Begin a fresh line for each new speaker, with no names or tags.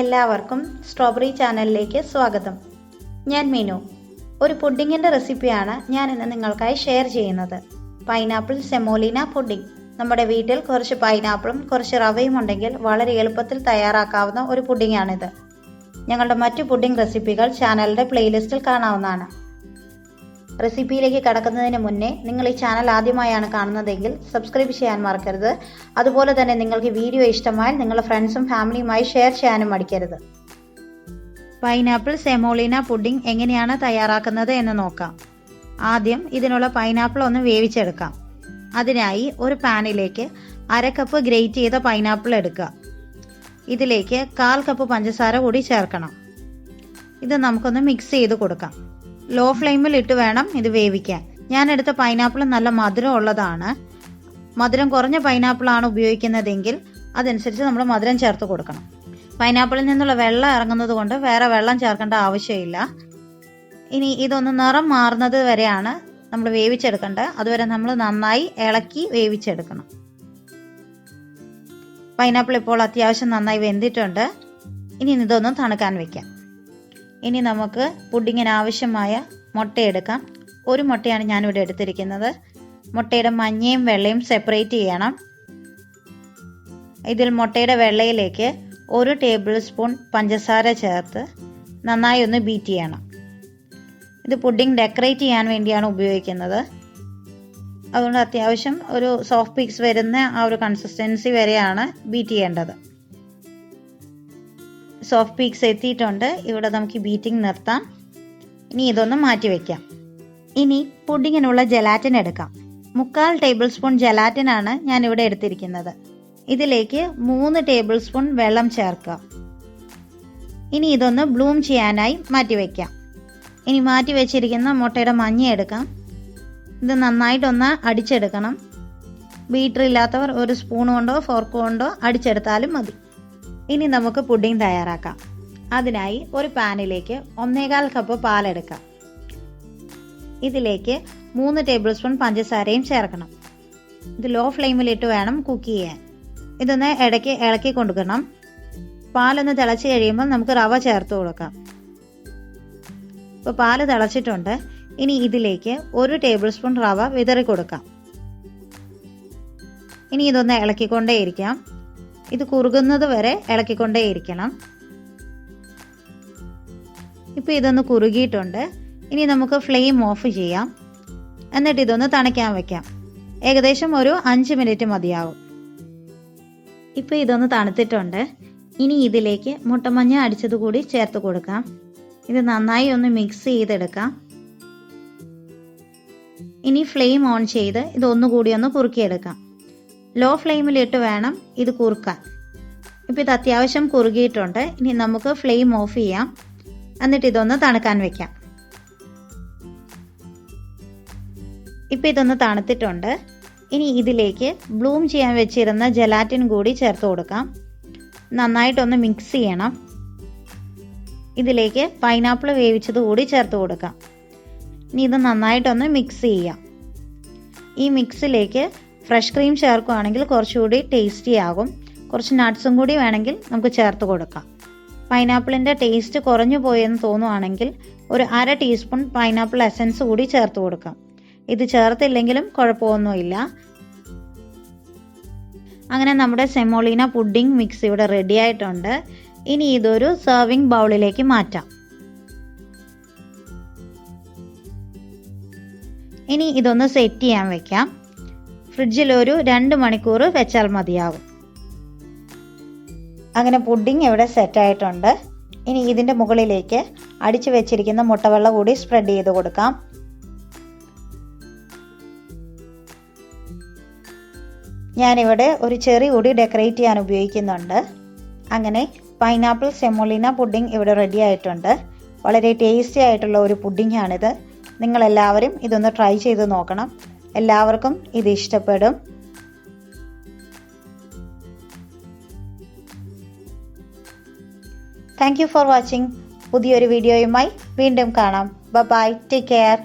എല്ലാവർക്കും സ്ട്രോബെറി ചാനലിലേക്ക് സ്വാഗതം. ഞാൻ മീനു. ഒരു പുഡിങ്ങിൻ്റെ റെസിപ്പിയാണ് ഞാൻ ഇന്ന് നിങ്ങൾക്കായി ഷെയർ ചെയ്യുന്നത്. Pineapple semolina pudding. നമ്മുടെ വീട്ടിൽ കുറച്ച് പൈനാപ്പിളും കുറച്ച് റവയും ഉണ്ടെങ്കിൽ വളരെ എളുപ്പത്തിൽ തയ്യാറാക്കാവുന്ന ഒരു പുഡിങ്ങാണിത്. ഞങ്ങളുടെ മറ്റു പുഡിംഗ് റെസിപ്പികൾ ചാനലിൻ്റെ പ്ലേലിസ്റ്റിൽ കാണാവുന്നതാണ്. റെസിപ്പിയിലേക്ക് കടക്കുന്നതിന് മുന്നേ നിങ്ങൾ ഈ ചാനൽ ആദ്യമായാണ് കാണുന്നതെങ്കിൽ സബ്സ്ക്രൈബ് ചെയ്യാൻ മറക്കരുത്. അതുപോലെ തന്നെ നിങ്ങൾക്ക് വീഡിയോ ഇഷ്ടമായാൽ നിങ്ങളുടെ ഫ്രണ്ട്സും ഫാമിലിയുമായി ഷെയർ ചെയ്യാനും മടിക്കരുത്. പൈനാപ്പിൾ സെമോളിന പുഡിംഗ് എങ്ങനെയാണ് തയ്യാറാക്കുന്നത് എന്ന് നോക്കാം. ആദ്യം ഇതിനുള്ള പൈനാപ്പിൾ ഒന്ന് വേവിച്ചെടുക്കാം. അതിനായി ഒരു പാനിലേക്ക് 1/2 കപ്പ് ഗ്രേറ്റ് ചെയ്ത പൈനാപ്പിൾ എടുക്കുക. ഇതിലേക്ക് 1/4 കപ്പ് പഞ്ചസാര കൂടി ചേർക്കണം. ഇത് നമുക്കൊന്ന് മിക്സ് ചെയ്ത് കൊടുക്കാം. ലോ ഫ്ലെയിമിൽ ഇട്ട് വേണം ഇത് വേവിക്കാൻ. ഞാൻ എടുത്ത പൈനാപ്പിൾ നല്ല മധുരം ഉള്ളതാണ്. മധുരം കുറഞ്ഞ പൈനാപ്പിൾ ആണ് ഉപയോഗിക്കുന്നതെങ്കിൽ അതനുസരിച്ച് നമ്മൾ മധുരം ചേർത്ത് കൊടുക്കണം. പൈനാപ്പിളിൽ നിന്നുള്ള വെള്ളം ഇറങ്ങുന്നത് കൊണ്ട് വേറെ വെള്ളം ചേർക്കേണ്ട ആവശ്യമില്ല. ഇനി ഇതൊന്ന് നിറം മാറുന്നത് വരെയാണ് നമ്മൾ വേവിച്ചെടുക്കേണ്ടത്. അതുവരെ നമ്മൾ നന്നായി ഇളക്കി വേവിച്ചെടുക്കണം. പൈനാപ്പിൾ ഇപ്പോൾ അത്യാവശ്യം നന്നായി വെന്തിട്ടുണ്ട്. ഇനി ഇതൊന്ന് തണുക്കാൻ വെക്കാം. ഇനി നമുക്ക് പുഡിങ്ങിന് ആവശ്യമായ മുട്ടയെടുക്കാം. ഒരു മുട്ടയാണ് ഞാനിവിടെ എടുത്തിരിക്കുന്നത്. മുട്ടയുടെ മഞ്ഞയും വെള്ളയും സെപ്പറേറ്റ് ചെയ്യണം. ഇതിൽ മുട്ടയുടെ വെള്ളയിലേക്ക് 1 ടേബിൾ സ്പൂൺ പഞ്ചസാര ചേർത്ത് നന്നായി ഒന്ന് ബീറ്റ് ചെയ്യണം. ഇത് പുഡിംഗ് ഡെക്കറേറ്റ് ചെയ്യാൻ വേണ്ടിയാണ് ഉപയോഗിക്കുന്നത്. അതുകൊണ്ട് അത്യാവശ്യം ഒരു സോഫ്റ്റ് പീക്സ് വരുന്ന ആ ഒരു കൺസിസ്റ്റൻസി വരെയാണ് ബീറ്റ് ചെയ്യേണ്ടത്. സോഫ്റ്റ് പീക്സ് എത്തിയിട്ടുണ്ട്. ഇവിടെ നമുക്ക് ബീറ്റിംഗ് നിർത്താം. ഇനി ഇതൊന്ന് മാറ്റി വയ്ക്കാം. ഇനി പുഡിങ്ങിനുള്ള ജലാറ്റിൻ എടുക്കാം. 3/4 ടേബിൾ സ്പൂൺ ജലാറ്റിനാണ് ഞാനിവിടെ എടുത്തിരിക്കുന്നത്. ഇതിലേക്ക് 3 ടേബിൾ സ്പൂൺ വെള്ളം ചേർക്കുക. ഇനി ഇതൊന്ന് ബ്ലൂം ചെയ്യാനായി മാറ്റി വയ്ക്കാം. ഇനി മാറ്റി വെച്ചിരിക്കുന്ന മുട്ടയുടെ മഞ്ഞ എടുക്കാം. ഇത് നന്നായിട്ടൊന്ന് അടിച്ചെടുക്കണം. ബീറ്റർ ഇല്ലാത്തവർ ഒരു സ്പൂൺ കൊണ്ടോ ഫോർക്ക് കൊണ്ടോ അടിച്ചെടുത്താലും മതി. ഇനി നമുക്ക് പുഡിംഗ് തയ്യാറാക്കാം. അതിനായി ഒരു പാനിലേക്ക് 1/4 കപ്പ് പാലെടുക്കാം. ഇതിലേക്ക് 3 ടേബിൾ സ്പൂൺ പഞ്ചസാരയും ചേർക്കണം. ഇത് ലോ ഫ്ലെയിമിലിട്ട് വേണം കുക്ക് ചെയ്യാൻ. ഇതൊന്ന് ഇടയ്ക്ക് ഇളക്കി കൊടുക്കണം. പാലൊന്ന് തിളച്ച് കഴിയുമ്പോൾ നമുക്ക് റവ ചേർത്ത് കൊടുക്കാം. ഇപ്പോൾ പാല് തിളച്ചിട്ടുണ്ട്. ഇനി ഇതിലേക്ക് 1 ടേബിൾ സ്പൂൺ റവ വിതറി കൊടുക്കാം. ഇനി ഇതൊന്ന് ഇളക്കിക്കൊണ്ടേയിരിക്കാം. ഇത് കുറുകുന്നത് വരെ ഇളക്കിക്കൊണ്ടേയിരിക്കണം. ഇപ്പോൾ ഇതൊന്ന് കുറുകിയിട്ടുണ്ട്. ഇനി നമുക്ക് ഫ്ലെയിം ഓഫ് ചെയ്യാം. എന്നിട്ട് ഇതൊന്ന് തണുക്കാൻ വെക്കാം. ഏകദേശം ഒരു 5 മിനിറ്റ് മതിയാവും. ഇപ്പോൾ ഇതൊന്ന് തണുത്തിട്ടുണ്ട്. ഇനി ഇതിലേക്ക് മുട്ടമഞ്ഞ അടിച്ചത് കൂടി ചേർത്ത് കൊടുക്കാം. ഇത് നന്നായി ഒന്ന് മിക്സ് ചെയ്തെടുക്കാം. ഇനി ഫ്ലെയിം ഓൺ ചെയ്ത് ഇതൊന്നുകൂടി ഒന്ന് കുറുക്കിയെടുക്കാം. ലോ ഫ്ലെയിമിലിട്ട് വേണം ഇത് കുറുക്കാൻ. ഇപ്പോൾ ഇത് അത്യാവശ്യം കുറുകിയിട്ടുണ്ട്. ഇനി നമുക്ക് ഫ്ലെയിം ഓഫ് ചെയ്യാം. എന്നിട്ട് ഇതൊന്ന് തണുക്കാൻ വെക്കാം. ഇപ്പോൾ ഇതൊന്ന് തണുത്തിട്ടുണ്ട്. ഇനി ഇതിലേക്ക് ബ്ലൂം ചെയ്യാൻ വെച്ചിരുന്ന ജലാറ്റിൻ കൂടി ചേർത്ത് കൊടുക്കാം. നന്നായിട്ടൊന്ന് മിക്സ് ചെയ്യണം. ഇതിലേക്ക് പൈനാപ്പിൾ വേവിച്ചത് കൂടി ചേർത്ത് കൊടുക്കാം. ഇനി ഇത് നന്നായിട്ടൊന്ന് മിക്സ് ചെയ്യാം. ഈ മിക്സിലേക്ക് ഫ്രഷ് ക്രീം ചേർക്കുകയാണെങ്കിൽ കുറച്ചുകൂടി ടേസ്റ്റി ആകും. കുറച്ച് നട്ട്സും കൂടി വേണമെങ്കിൽ നമുക്ക് ചേർത്ത് കൊടുക്കാം. പൈനാപ്പിളിൻ്റെ ടേസ്റ്റ് കുറഞ്ഞു പോയെന്ന് തോന്നുവാണെങ്കിൽ ഒരു 1/2 ടീസ്പൂൺ പൈനാപ്പിൾ എസൻസ് കൂടി ചേർത്ത് കൊടുക്കാം. ഇത് ചേർത്തില്ലെങ്കിലും കുഴപ്പമൊന്നുമില്ല. അങ്ങനെ നമ്മുടെ സെമോളിന പുഡിംഗ് മിക്സ് ഇവിടെ റെഡി ആയിട്ടുണ്ട്. ഇനി ഇതൊരു സെർവിങ് ബൗളിലേക്ക് മാറ്റാം. ഇനി ഇതൊന്ന് സെറ്റ് ചെയ്യാൻ വെക്കാം. ഫ്രിഡ്ജിൽ ഒരു 2 മണിക്കൂർ വെച്ചാൽ മതിയാകും. അങ്ങനെ പുഡിംഗ് ഇവിടെ സെറ്റായിട്ടുണ്ട്. ഇനി ഇതിൻ്റെ മുകളിലേക്ക് അടിച്ചു വെച്ചിരിക്കുന്ന മുട്ടവെള്ളം കൂടി സ്പ്രെഡ് ചെയ്ത് കൊടുക്കാം. ഞാനിവിടെ ഒരു ചെറി കൂടി ഡെക്കറേറ്റ് ചെയ്യാൻ ഉപയോഗിക്കുന്നുണ്ട്. അങ്ങനെ പൈനാപ്പിൾ സെമോലിന പുഡിംഗ് ഇവിടെ റെഡി ആയിട്ടുണ്ട്. വളരെ ടേസ്റ്റി ആയിട്ടുള്ള ഒരു പുഡിംഗാണിത്. നിങ്ങളെല്ലാവരും ഇതൊന്ന് ട്രൈ ചെയ്ത് നോക്കണം. എല്ലാവർക്കും ഇത് ഇഷ്ടപ്പെടും. Thank you for watching. പുതിയൊരു വീഡിയോയുമായി വീണ്ടും കാണാം. Bye, take care.